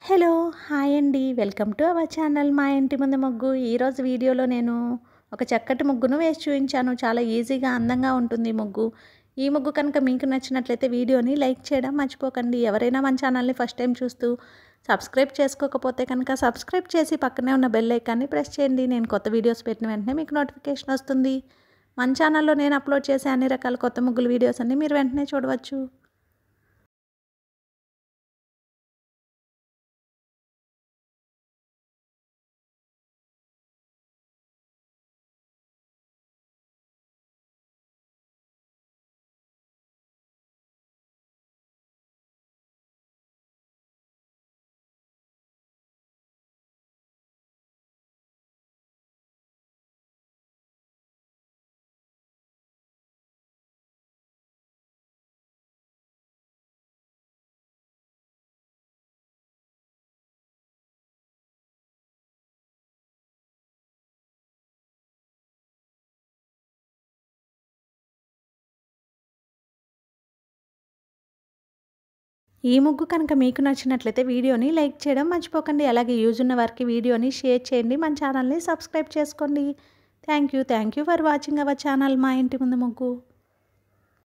Hello! Hi అండి. Welcome to our channel మా ఇంటి ముందు ముగ్గు. ఈరోజు వీడియోలో నేను ఒక చక్కటి ముగ్గును వేసి చూయించాను. చాలా ఈజీగా, అందంగా ఉంటుంది ఈ ముగ్గు. ఈ ముగ్గు కనుక మీకు నచ్చినట్లయితే వీడియోని లైక్ చేయడం మర్చిపోకండి. ఎవరైనా మన ఛానల్ని ఫస్ట్ టైం చూస్తూ సబ్స్క్రైబ్ చేసుకోకపోతే కనుక సబ్స్క్రైబ్ చేసి పక్కనే ఉన్న బెల్ ఐకాన్ని ప్రెస్ చేయండి. నేను కొత్త వీడియోస్ పెట్టిన వెంటనే మీకు నోటిఫికేషన్ వస్తుంది. మన ఛానల్లో నేను అప్లోడ్ చేసే అన్ని రకాల కొత్త ముగ్గుల వీడియోస్ అన్ని మీరు వెంటనే చూడవచ్చు. ఈ ముగ్గు కనుక మీకు నచ్చినట్లయితే వీడియోని లైక్ చేయడం మర్చిపోకండి. అలాగే యూజ్ ఉన్న వారికి వీడియోని షేర్ చేయండి. మన ఛానల్ని సబ్స్క్రైబ్ చేసుకోండి. Thank you for watching our channel మా ఇంటి ముందు ముగ్గు.